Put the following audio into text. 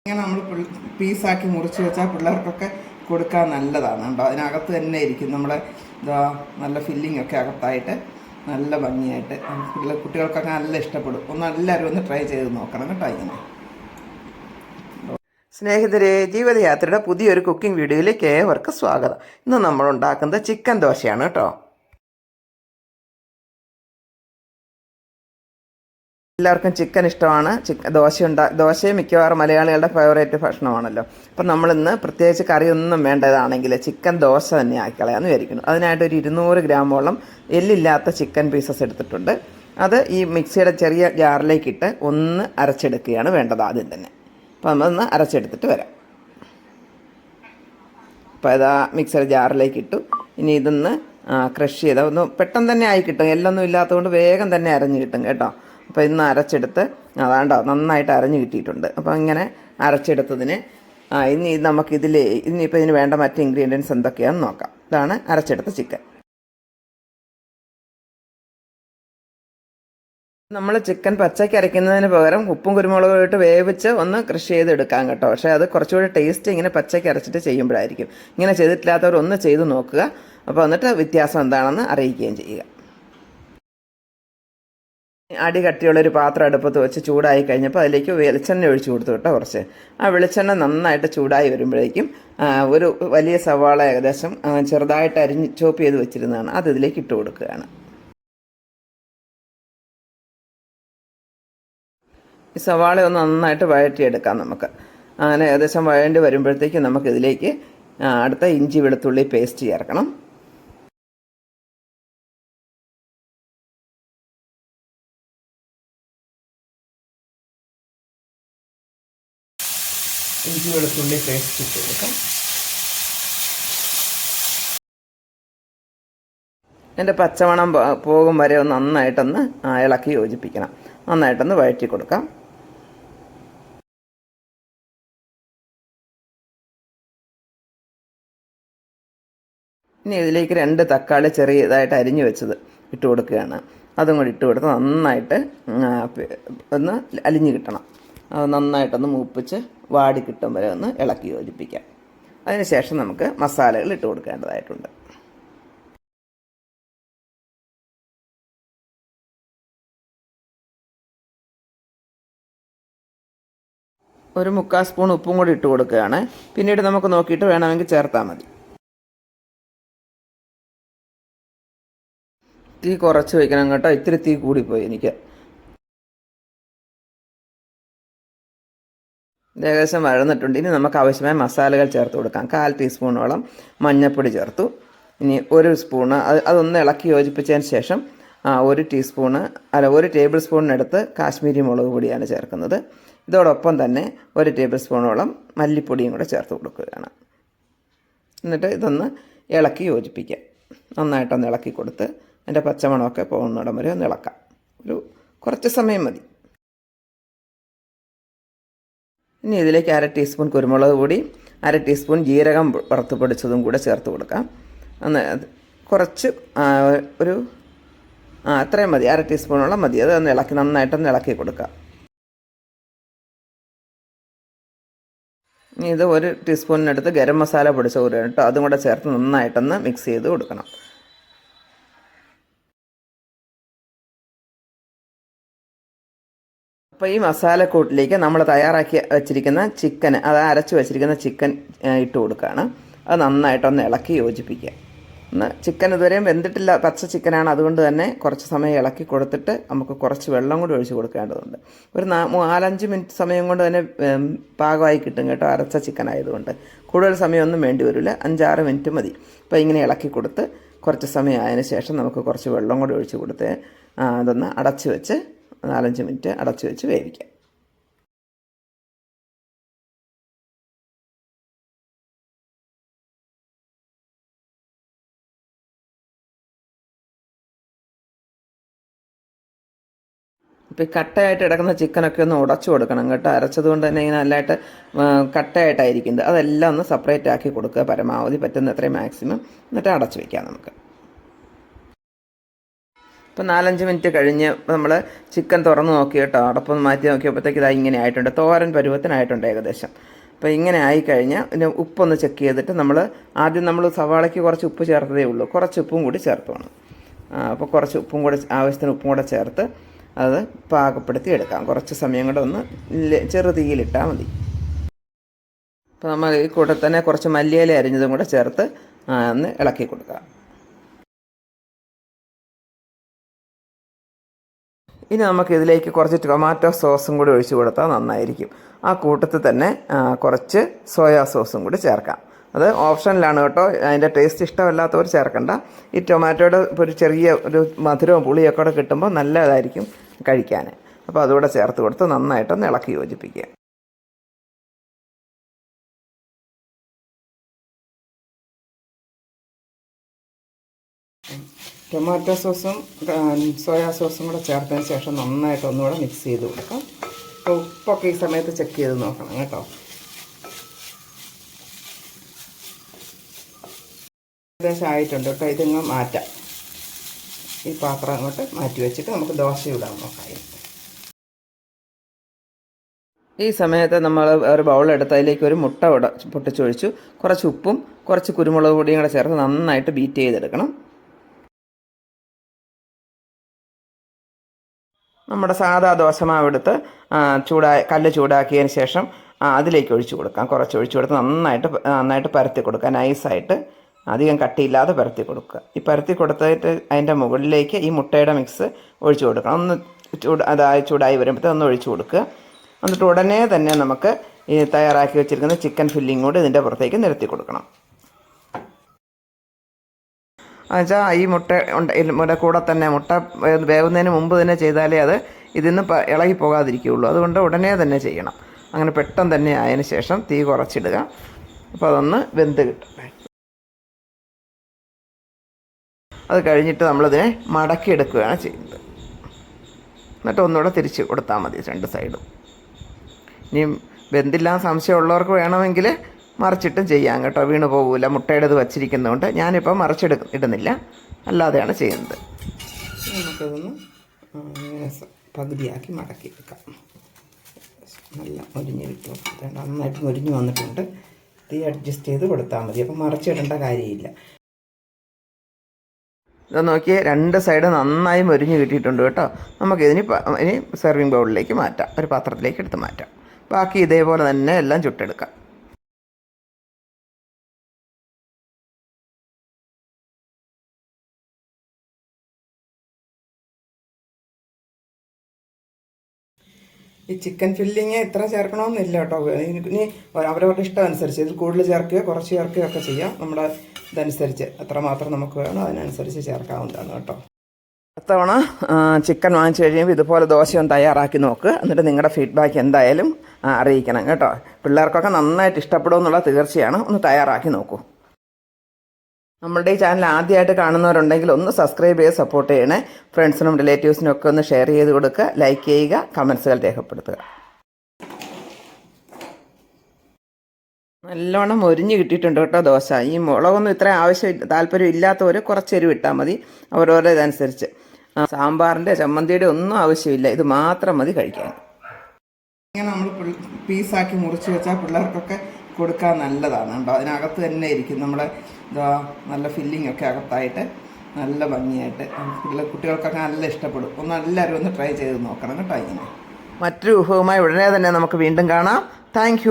ഇങ്ങനെ നമ്മൾ പീസാക്കി മുറിച്ച് വെച്ചാൽ പിള്ളേർക്കൊക്കെ കൊടുക്കാൻ നല്ലതാണ് കേട്ടോ. അതിനകത്ത് തന്നെ ഇരിക്കും നമ്മുടെ നല്ല ഫില്ലിംഗ് ഒക്കെ അകത്തായിട്ട് നല്ല ഭംഗിയായിട്ട് കുട്ടികൾക്കൊക്കെ നല്ല ഇഷ്ടപ്പെടും. എല്ലാവരും ഒന്ന് ട്രൈ ചെയ്ത് നോക്കണം കേട്ടോ. ഇങ്ങനെ സ്നേഹിതരെ, ജീവിതയാത്രയുടെ പുതിയൊരു കുക്കിംഗ് വീഡിയോയിലേക്ക് ഏവർക്ക് സ്വാഗതം. ഇന്ന് നമ്മൾ ഉണ്ടാക്കുന്നത് ചിക്കൻ ദോശയാണ് കേട്ടോ. എല്ലാവർക്കും ചിക്കൻ ഇഷ്ടമാണ്. ദോശയും മിക്കവാറും മലയാളികളുടെ ഫേവറേറ്റ് ഭക്ഷണമാണല്ലോ. അപ്പം നമ്മളിന്ന് പ്രത്യേകിച്ച് കറിയൊന്നും വേണ്ടതാണെങ്കിൽ ചിക്കൻ ദോശ തന്നെ ആക്കിക്കളയാമെന്ന് വിചാരിക്കുന്നു. അതിനായിട്ട് ഒരു 200 ഗ്രാമോളം എല്ലില്ലാത്ത ചിക്കൻ പീസസ് എടുത്തിട്ടുണ്ട്. അത് ഈ മിക്സിയുടെ ചെറിയ ജാറിലേക്കിട്ട് ഒന്ന് അരച്ചെടുക്കുകയാണ് വേണ്ടത് ആദ്യം തന്നെ. അപ്പം നമ്മളൊന്ന് അരച്ചെടുത്തിട്ട് വരാം. അപ്പോൾ ഇതാ മിക്സിയുടെ ജാറിലേക്കിട്ടു. ഇനി ഇതൊന്ന് ക്രഷ് ചെയ്ത് ഒന്ന് പെട്ടെന്ന് തന്നെ ആയി കിട്ടും. എല്ലൊന്നും ഇല്ലാത്തതുകൊണ്ട് വേഗം തന്നെ അരഞ്ഞ് കിട്ടും കേട്ടോ. അപ്പോൾ ഇന്ന് അരച്ചെടുത്ത് അതാണ്ടോ നന്നായിട്ട് അരഞ്ഞ് കിട്ടിയിട്ടുണ്ട്. അപ്പോൾ ഇങ്ങനെ അരച്ചെടുത്തതിന് ഇനി ഇനിയിപ്പോൾ ഇതിന് വേണ്ട മറ്റ് ഇൻഗ്രീഡിയൻസ് എന്തൊക്കെയാണെന്ന് നോക്കാം. ഇതാണ് അരച്ചെടുത്ത ചിക്കൻ. നമ്മൾ ചിക്കൻ പച്ചയ്ക്ക് അരയ്ക്കുന്നതിന് പകരം ഉപ്പും കുരുമുളകും ഇട്ട് വേവിച്ച് ഒന്ന് കൃഷി ചെയ്തെടുക്കാം കേട്ടോ. പക്ഷേ അത് കുറച്ചുകൂടി ടേസ്റ്റ് ഇങ്ങനെ പച്ചയ്ക്ക് അരച്ചിട്ട് ചെയ്യുമ്പോഴായിരിക്കും. ഇങ്ങനെ ചെയ്തിട്ടില്ലാത്തവർ ഒന്ന് ചെയ്ത് നോക്കുക. അപ്പോൾ എന്നിട്ട് വ്യത്യാസം എന്താണെന്ന് അറിയിക്കുകയും ചെയ്യുക. അടി കട്ടിയുള്ളൊരു പാത്രം അടുപ്പത്ത് വെച്ച് ചൂടായി കഴിഞ്ഞപ്പോൾ അതിലേക്ക് വെളിച്ചെണ്ണ ഒഴിച്ച് കൊടുത്തു കേട്ടോ. കുറച്ച് ആ വെളിച്ചെണ്ണ നന്നായിട്ട് ചൂടായി വരുമ്പോഴേക്കും ഒരു വലിയ സവാള ഏകദേശം ചെറുതായിട്ട് അരിഞ്ഞ് ചോപ്പ് ചെയ്ത് വെച്ചിരുന്നതാണ്, അത് ഇതിലേക്ക് ഇട്ട് കൊടുക്കുകയാണ്. ഈ സവാള ഒന്ന് നന്നായിട്ട് വഴറ്റിയെടുക്കാം നമുക്ക്. അങ്ങനെ ഏകദേശം വഴണ്ടി വരുമ്പോഴത്തേക്കും നമുക്കിതിലേക്ക് അടുത്ത ഇഞ്ചി വെളുത്തുള്ളി പേസ്റ്റ് ചേർക്കണം. ഇഞ്ചി വെളുത്തുള്ളി പേസ്റ്റ് ഇട്ട് കൊടുക്കാം. അതിൻ്റെ പച്ചമണം പോകും വരെ ഒന്ന് നന്നായിട്ടൊന്ന് ഇളക്കി യോജിപ്പിക്കണം. നന്നായിട്ടൊന്ന് വഴറ്റി കൊടുക്കാം. ഇനി ഇതിലേക്ക് 2 തക്കാളി ചെറിയതായിട്ട് അരിഞ്ഞു വെച്ചത് ഇട്ട് കൊടുക്കുകയാണ്. അതും കൂടി ഇട്ട് കൊടുത്ത് നന്നായിട്ട് ഒന്ന് അലിഞ്ഞ് കിട്ടണം. അത് നന്നായിട്ടൊന്ന് മൂപ്പിച്ച് വാടി കിട്ടും വരെ ഒന്ന് ഇളക്കി യോജിപ്പിക്കാം. അതിനുശേഷം നമുക്ക് മസാലകൾ ഇട്ട് കൊടുക്കേണ്ടതായിട്ടുണ്ട്. ഒരു 3/4 സ്പൂൺ ഉപ്പും കൂടി ഇട്ട് കൊടുക്കുകയാണ്. പിന്നീട് നമുക്ക് നോക്കിയിട്ട് വേണമെങ്കിൽ ചേർത്താൽ മതി. തീ കുറച്ച് വയ്ക്കണം കേട്ടോ. ഇത്തിരി തീ കൂടിപ്പോയി എനിക്ക്. ഏകദേശം വഴന്നിട്ടുണ്ട്. ഇനി നമുക്ക് ആവശ്യമായ മസാലകൾ ചേർത്ത് കൊടുക്കാം. 1/4 ടീസ്പൂണോളം മഞ്ഞൾപ്പൊടി ചേർത്തു. ഇനി 1 സ്പൂണ് അതൊന്ന് ഇളക്കി യോജിപ്പിച്ചതിന് ശേഷം 1 ടേബിൾ സ്പൂണിനടുത്ത് കാശ്മീരി മുളക് പൊടിയാണ് ചേർക്കുന്നത്. ഇതോടൊപ്പം തന്നെ 1 ടേബിൾ സ്പൂണോളം മല്ലിപ്പൊടിയും കൂടെ ചേർത്ത് കൊടുക്കുകയാണ്. എന്നിട്ട് ഇതൊന്ന് ഇളക്കി യോജിപ്പിക്കാം. നന്നായിട്ടൊന്ന് ഇളക്കി കൊടുത്ത് അതിൻ്റെ പച്ചമണമൊക്കെ പോകുന്നിടം വരെ ഒന്ന് ഇളക്കാം. കുറച്ച് സമയം മതി. ഇനി ഇതിലേക്ക് 1/2 ടീസ്പൂൺ കുരുമുളക് പൊടി, 1/2 ടീസ്പൂൺ ജീരകം വറുത്ത് പൊടിച്ചതും കൂടെ ചേർത്ത് കൊടുക്കാം. കുറച്ച് അത്രയും മതി, 1/2 ടീസ്പൂണോളം മതി. അത് നന്നായിട്ടൊന്ന് ഇളക്കി കൊടുക്കാം. ഇനി ഇത് 1 ടീസ്പൂണിനടുത്ത് ഗരം മസാല പൊടിച്ച കൂടെ കേട്ടോ. അതും കൂടെ ചേർത്ത് നന്നായിട്ടൊന്ന് മിക്സ് ചെയ്ത് കൊടുക്കണം. അപ്പോൾ ഈ മസാലക്കൂട്ടിലേക്ക് നമ്മൾ തയ്യാറാക്കി വെച്ചിരിക്കുന്ന ചിക്കൻ, അരച്ച് വെച്ചിരിക്കുന്ന ചിക്കൻ ഇട്ട് കൊടുക്കുകയാണ്. അത് നന്നായിട്ടൊന്ന് ഇളക്കി യോജിപ്പിക്കുക. ചിക്കൻ ഇതുവരെയും വെന്തിട്ടില്ല, പച്ച ചിക്കനാണ്. അതുകൊണ്ട് തന്നെ കുറച്ച് സമയം ഇളക്കി കൊടുത്തിട്ട് നമുക്ക് കുറച്ച് വെള്ളം കൂടി ഒഴിച്ച് കൊടുക്കേണ്ടതുണ്ട്. ഒരു 4-5 മിനിറ്റ് സമയം കൊണ്ട് തന്നെ പാകമായി കിട്ടും കേട്ടോ. അരച്ച ചിക്കൻ ആയതുകൊണ്ട് കൂടുതൽ സമയമൊന്നും വേണ്ടി വരില്ല, 5-6 മിനിറ്റ് മതി. അപ്പോൾ ഇങ്ങനെ ഇളക്കി കൊടുത്ത് കുറച്ച് സമയം ആയതിനു ശേഷം നമുക്ക് കുറച്ച് വെള്ളം കൂടി ഒഴിച്ച് കൊടുത്ത് അതൊന്ന് അടച്ച് വെച്ച് 4-5 മിനിറ്റ് അടച്ചു വെച്ച് വേവിക്കാം. ഇപ്പോൾ ഈ കട്ടയായിട്ട് കിടക്കുന്ന ചിക്കനൊക്കെ ഒന്ന് ഉടച്ചു കൊടുക്കണം കേട്ടോ. അരച്ചതുകൊണ്ട് തന്നെ ഇങ്ങനെ നല്ലതായിട്ട് കട്ടയായിട്ടായിരിക്കുന്നത്. അതെല്ലാം ഒന്ന് സെപ്പറേറ്റ് ആക്കി കൊടുക്കുക പരമാവധി പറ്റുന്ന അത്രയും മാക്സിമം. എന്നിട്ട് അടച്ചു വയ്ക്കാം നമുക്ക്. ഇപ്പോൾ 4-5 മിനിറ്റ് കഴിഞ്ഞ് നമ്മൾ ചിക്കൻ തുറന്ന് നോക്കി കേട്ടോ, അടപ്പൊന്ന് മാറ്റി നോക്കിയപ്പോഴത്തേക്ക് ഇതാ ഇങ്ങനെ ആയിട്ടുണ്ട്, തോരൻ പരുവത്തിനായിട്ടുണ്ട് ഏകദേശം. അപ്പോൾ ഇങ്ങനെ ആയിക്കഴിഞ്ഞാൽ പിന്നെ ഉപ്പൊന്ന് ചെക്ക് ചെയ്തിട്ട് ആദ്യം നമ്മൾ സവാളയ്ക്ക് കുറച്ച് ഉപ്പ് ചേർത്തതേ ഉള്ളൂ, കുറച്ച് ഉപ്പും കൂടി ചേർത്ത് വേണം. അപ്പോൾ കുറച്ച് ഉപ്പും കൂടെ ആവശ്യത്തിന് ഉപ്പും കൂടെ ചേർത്ത് അത് പാകപ്പെടുത്തി എടുക്കാം. കുറച്ച് സമയം കൂടെ ഒന്ന് ചെറു തീയിലിട്ടാൽ മതി. അപ്പോൾ നമ്മൾ ഈ കൂടെ തന്നെ കുറച്ച് മല്ലിയില അരിഞ്ഞതും കൂടെ ചേർത്ത് ഒന്ന് ഇളക്കി കൊടുക്കാം. ഇനി നമുക്കിതിലേക്ക് കുറച്ച് ടൊമാറ്റോ സോസും കൂടി ഒഴിച്ച് കൊടുത്താൽ നന്നായിരിക്കും. ആ കൂട്ടത്തിൽ തന്നെ കുറച്ച് സോയാ സോസും കൂടി ചേർക്കാം. അത് ഓപ്ഷനിലാണ് കേട്ടോ, അതിൻ്റെ ടേസ്റ്റ് ഇഷ്ടമല്ലാത്തവർ ചേർക്കണ്ട. ഈ ടൊമാറ്റോയുടെ ഒരു ചെറിയ ഒരു മധുരവും പുളിയൊക്കെ കൂടെ കിട്ടുമ്പോൾ നല്ലതായിരിക്കും കഴിക്കാൻ. അപ്പോൾ അതുകൂടെ ചേർത്ത് കൊടുത്ത് നന്നായിട്ടൊന്ന് ഇളക്കി യോജിപ്പിക്കുക. ടൊമാറ്റോ സോസും സോയാ സോസും കൂടെ ചേർത്തതിന് ശേഷം നന്നായിട്ട് ഒന്നുകൂടെ മിക്സ് ചെയ്ത് കൊടുക്കാം. അപ്പോൾ ഉപ്പൊക്കെ ഈ സമയത്ത് ചെക്ക് ചെയ്ത് നോക്കണം കേട്ടോ. ഏകദേശം ആയിട്ടുണ്ട് കേട്ടോ. ഇതിങ്ങ് മാറ്റാം. ഈ പാത്രം അങ്ങോട്ട് മാറ്റി വെച്ചിട്ട് നമുക്ക് ദോശ ഇടാൻ നോക്കാം. ഈ സമയത്ത് നമ്മൾ ഒരു ബൗളെടുത്ത് അതിലേക്ക് ഒരു മുട്ട പൊട്ടിച്ചൊഴിച്ചു, കുറച്ച് ഉപ്പും കുറച്ച് കുരുമുളക് പൊടിയും കൂടെ ചേർത്ത് നന്നായിട്ട് ബീറ്റ് ചെയ്തെടുക്കണം. നമ്മുടെ സാധാ ദോശമാവെടുത്ത് കല്ല് ചൂടാക്കിയതിന് ശേഷം അതിലേക്ക് ഒഴിച്ചു കൊടുക്കാം. കുറച്ച് ഒഴിച്ചു കൊടുത്ത് നന്നായിട്ട് പരത്തി കൊടുക്കുക. നൈസായിട്ട് അധികം കട്ടിയില്ലാതെ പരത്തി കൊടുക്കുക. ഈ പരത്തി കൊടുത്തിട്ട് അതിൻ്റെ മുകളിലേക്ക് ഈ മുട്ടയുടെ മിക്സ് ഒഴിച്ചു കൊടുക്കണം. ഒന്ന് ചൂടായി വരുമ്പോഴത്തേക്ക് ഒന്ന് ഒഴിച്ചു കൊടുക്കുക. എന്നിട്ട് ഉടനെ തന്നെ നമുക്ക് ഈ തയ്യാറാക്കി വെച്ചിരിക്കുന്ന ചിക്കൻ ഫില്ലിംഗ് കൂടി ഇതിൻ്റെ പുറത്തേക്ക് നിരത്തി കൊടുക്കണം. എന്നുവെച്ചാൽ ഈ മുട്ട കൂടെ തന്നെ മുട്ട വേവുന്നതിന് മുമ്പ് തന്നെ ചെയ്താലേ അത് ഇതിന്ന് ഇളകി പോകാതിരിക്കുകയുള്ളൂ. അതുകൊണ്ട് ഉടനെ തന്നെ ചെയ്യണം. അങ്ങനെ പെട്ടെന്ന് തന്നെ ആയതിന് ശേഷം തീ കുറച്ചിടുക. അപ്പോൾ അതൊന്ന് വെന്ത് കിട്ടട്ടെ. അത് കഴിഞ്ഞിട്ട് നമ്മളിതിനെ മടക്കിയെടുക്കുകയാണ് ചെയ്യുന്നത്. എന്നിട്ട് ഒന്നുകൂടെ തിരിച്ച് കൊടുത്താൽ മതി 2 സൈഡും. ഇനി വെന്തില്ലാൻ സംശയമുള്ളവർക്ക് വേണമെങ്കിൽ മറിച്ചിട്ടും ചെയ്യാം കേട്ടോ, വീണ് പോകില്ല. മുട്ടയുടേത് വച്ചിരിക്കുന്നതുകൊണ്ട് ഞാനിപ്പോൾ ഇടുന്നില്ല, അല്ലാതെയാണ് ചെയ്യുന്നത്. നമുക്കതൊന്ന് ഇങ്ങനെ പകുതിയാക്കി മടക്കി വെക്കാം. നല്ല മൊരിഞ്ഞ് കിട്ടും. നന്നായിട്ട് മൊരിഞ്ഞ് വന്നിട്ടുണ്ട്. തീ അഡ്ജസ്റ്റ് ചെയ്ത് കൊടുത്താൽ മതി. അപ്പം മറിച്ചിടേണ്ട കാര്യമില്ല. ഇത് നോക്കിയേ, 2 സൈഡ് നന്നായി മൊരിഞ്ഞ് കിട്ടിയിട്ടുണ്ട് കേട്ടോ. നമുക്കിതിന് ഇനി സെർവിങ് ബൗളിലേക്ക് മാറ്റാം, ഒരു പാത്രത്തിലേക്ക് എടുത്ത് മാറ്റാം. ബാക്കി ഇതേപോലെ തന്നെ എല്ലാം ചുട്ടെടുക്കാം. ഈ ചിക്കൻ ഫില്ലിങ് എത്ര ചേർക്കണമെന്നില്ല കേട്ടോ. ഇനി അവരവരുടെ ഇഷ്ടം അനുസരിച്ച് ഇതിൽ കൂടുതൽ ചേർക്കുകയോ കുറച്ച് ചേർക്കുകയോ ഒക്കെ ചെയ്യാം. നമ്മുടെ ഇതനുസരിച്ച് എത്രമാത്രം നമുക്ക് വേണോ അതിനനുസരിച്ച് ചേർക്കാവുന്നതാണ് കേട്ടോ. തവണ ചിക്കൻ വാങ്ങിച്ചു കഴിയുമ്പോൾ ഇതുപോലെ ദോശയൊന്ന് തയ്യാറാക്കി നോക്കുക. എന്നിട്ട് നിങ്ങളുടെ ഫീഡ്ബാക്ക് എന്തായാലും അറിയിക്കണം കേട്ടോ. പിള്ളേർക്കൊക്കെ നന്നായിട്ട് ഇഷ്ടപ്പെടുമെന്നുള്ള തീർച്ചയാണ്. ഒന്ന് തയ്യാറാക്കി നോക്കൂ. നമ്മളുടെ ഈ ചാനൽ ആദ്യമായിട്ട് കാണുന്നവരുണ്ടെങ്കിൽ ഒന്ന് സബ്സ്ക്രൈബ് ചെയ്ത് സപ്പോർട്ട് ചെയ്യണേ. ഫ്രണ്ട്സിനും റിലേറ്റീവ്സിനും ഒക്കെ ഒന്ന് ഷെയർ ചെയ്ത് കൊടുക്കുക, ലൈക്ക് ചെയ്യുക, കമൻസുകൾ രേഖപ്പെടുത്തുക. നല്ലോണം മൊരിഞ്ഞ് കിട്ടിയിട്ടുണ്ട് കേട്ടോ ദോശ. ഈ മുളകൊന്നും ഇത്ര താല്പര്യം ഇല്ലാത്തവർ കുറച്ച് എരിവ് ഇട്ടാൽ മതി, അവരവരുടെ ഇതനുസരിച്ച്. സാമ്പാറിൻ്റെ ചമ്മന്തിയുടെ ഒന്നും ആവശ്യമില്ല, ഇത് മാത്രം മതി കഴിക്കാൻ. ഇങ്ങനെ നമ്മൾ പീസാക്കി മുറിച്ച് വെച്ചാൽ പിള്ളേർക്കൊക്കെ കൊടുക്കാൻ നല്ലതാണ് കേട്ടോ. അതിനകത്ത് തന്നെ ഇരിക്കും നമ്മുടെ നല്ല ഫില്ലിംഗ് ഒക്കെ അകത്തായിട്ട് നല്ല ഭംഗിയായിട്ട് കുട്ടികൾക്കൊക്കെ നല്ല ഇഷ്ടപ്പെടും. എല്ലാവരും ഒന്ന് ട്രൈ ചെയ്ത് നോക്കണം കേട്ടോ. ഇങ്ങനെ മറ്റൊരു വിഭവമായി ഉടനെ തന്നെ നമുക്ക് വീണ്ടും കാണാം. താങ്ക്